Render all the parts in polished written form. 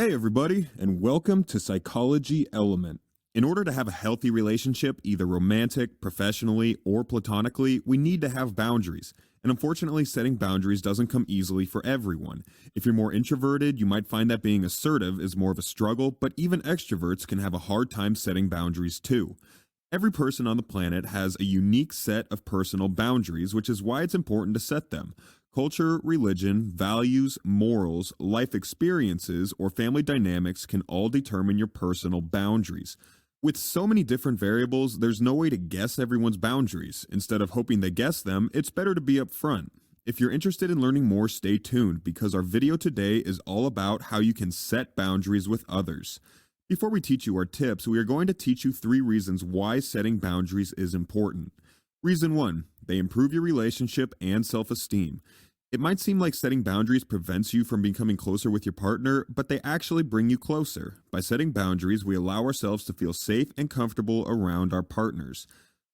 Hey, everybody, and welcome to Psychology Element. In order to have a healthy relationship, either romantic, professionally, or platonically, we need to have boundaries. And unfortunately, setting boundaries doesn't come easily for everyone. If you're more introverted, you might find that being assertive is more of a struggle, but even extroverts can have a hard time setting boundaries too. Every person on the planet has a unique set of personal boundaries, which is why it's important to set them. Culture, religion, values, morals, life experiences, or family dynamics can all determine your personal boundaries. With so many different variables, there's no way to guess everyone's boundaries. Instead of hoping they guess them, it's better to be upfront. If you're interested in learning more, stay tuned because our video today is all about how you can set boundaries with others. Before we teach you our tips, we are going to teach you 3 reasons why setting boundaries is important. Reason 1, they improve your relationship and self-esteem. It might seem like setting boundaries prevents you from becoming closer with your partner, but they actually bring you closer. By setting boundaries, we allow ourselves to feel safe and comfortable around our partners.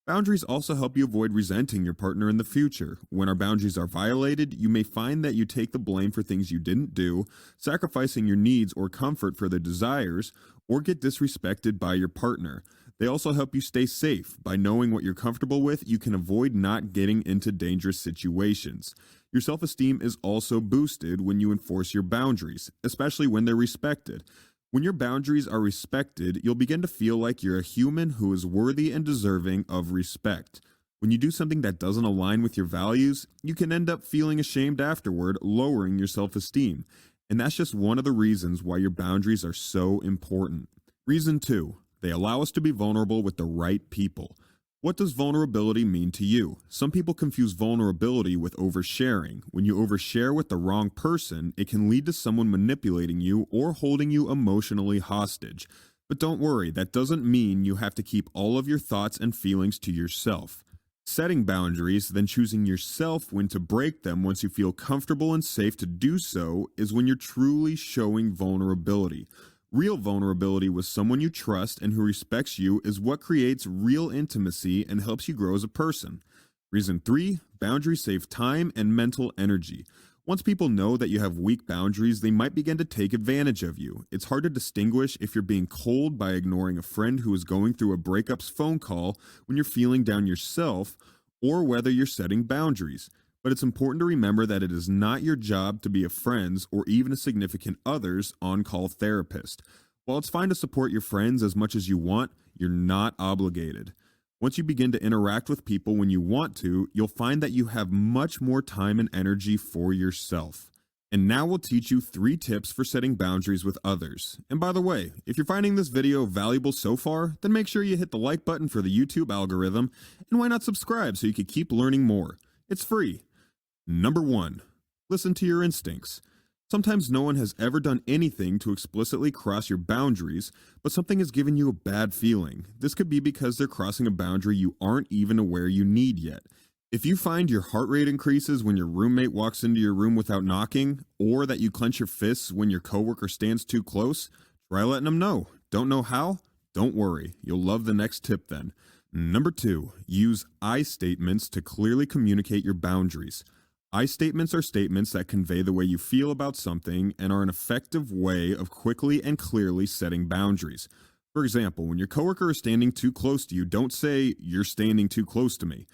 Boundaries also help you avoid resenting your partner in the future. When our boundaries are violated, you may find that you take the blame for things you didn't do, sacrificing your needs or comfort for their desires, or get disrespected by your partner. They also help you stay safe. By knowing what you're comfortable with, you can avoid not getting into dangerous situations. Your self-esteem is also boosted when you enforce your boundaries, especially when they're respected. When your boundaries are respected, you'll begin to feel like you're a human who is worthy and deserving of respect. When you do something that doesn't align with your values, you can end up feeling ashamed afterward, lowering your self-esteem. And that's just one of the reasons why your boundaries are so important. Reason 2, they allow us to be vulnerable with the right people. What does vulnerability mean to you? Some people confuse vulnerability with oversharing. When you overshare with the wrong person, it can lead to someone manipulating you or holding you emotionally hostage. But don't worry, that doesn't mean you have to keep all of your thoughts and feelings to yourself. Setting boundaries, then choosing yourself when to break them once you feel comfortable and safe to do so, is when you're truly showing vulnerability. Real vulnerability with someone you trust and who respects you is what creates real intimacy and helps you grow as a person. Reason 3, boundaries save time and mental energy. Once people know that you have weak boundaries, they might begin to take advantage of you. It's hard to distinguish if you're being cold by ignoring a friend who is going through a breakup's phone call when you're feeling down yourself, or whether you're setting boundaries. But it's important to remember that it is not your job to be a friend's or even a significant other's on-call therapist. While it's fine to support your friends as much as you want, you're not obligated. Once you begin to interact with people when you want to, you'll find that you have much more time and energy for yourself. And now we'll teach you 3 tips for setting boundaries with others. And by the way, if you're finding this video valuable so far, then make sure you hit the like button for the YouTube algorithm, and why not subscribe so you can keep learning more? It's free. Number 1, listen to your instincts. Sometimes no one has ever done anything to explicitly cross your boundaries, but something has given you a bad feeling. This could be because they're crossing a boundary you aren't even aware you need yet. If you find your heart rate increases when your roommate walks into your room without knocking, or that you clench your fists when your coworker stands too close, try letting them know. Don't know how? Don't worry, you'll love the next tip then. Number 2, use I statements to clearly communicate your boundaries. I statements are statements that convey the way you feel about something and are an effective way of quickly and clearly setting boundaries. For example, when your coworker is standing too close to you, don't say, "You're standing too close to me."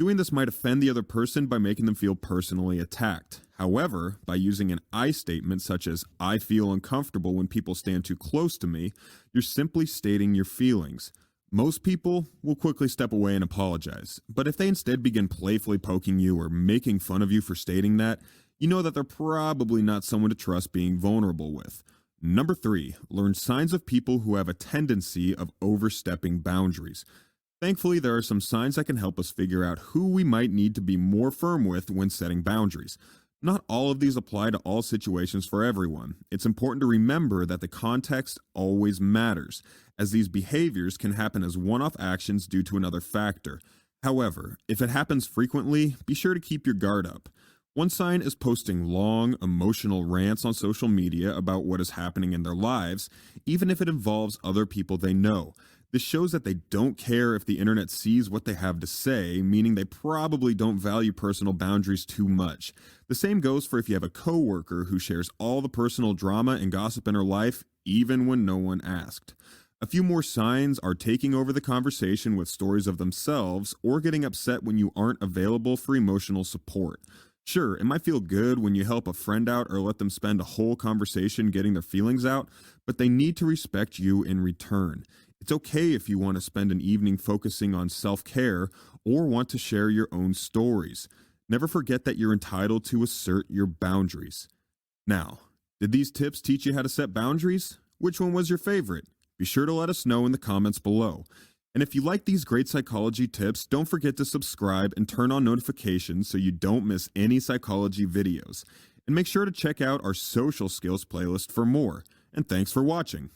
Doing this might offend the other person by making them feel personally attacked. However, by using an I statement such as, "I feel uncomfortable when people stand too close to me," you're simply stating your feelings. Most people will quickly step away and apologize, but if they instead begin playfully poking you or making fun of you for stating that, you know that they're probably not someone to trust being vulnerable with. Number 3, learn signs of people who have a tendency of overstepping boundaries. Thankfully, there are some signs that can help us figure out who we might need to be more firm with when setting boundaries. Not all of these apply to all situations for everyone. It's important to remember that the context always matters, as these behaviors can happen as one-off actions due to another factor. However, if it happens frequently, be sure to keep your guard up. One sign is posting long, emotional rants on social media about what is happening in their lives, even if it involves other people they know. This shows that they don't care if the internet sees what they have to say, meaning they probably don't value personal boundaries too much. The same goes for if you have a coworker who shares all the personal drama and gossip in her life, even when no one asked. A few more signs are taking over the conversation with stories of themselves or getting upset when you aren't available for emotional support. Sure, it might feel good when you help a friend out or let them spend a whole conversation getting their feelings out, but they need to respect you in return. It's okay if you want to spend an evening focusing on self care or want to share your own stories. Never forget that you're entitled to assert your boundaries. Now, did these tips teach you how to set boundaries? Which one was your favorite? Be sure to let us know in the comments below. And if you like these great psychology tips, don't forget to subscribe and turn on notifications so you don't miss any psychology videos. And make sure to check out our social skills playlist for more. And thanks for watching.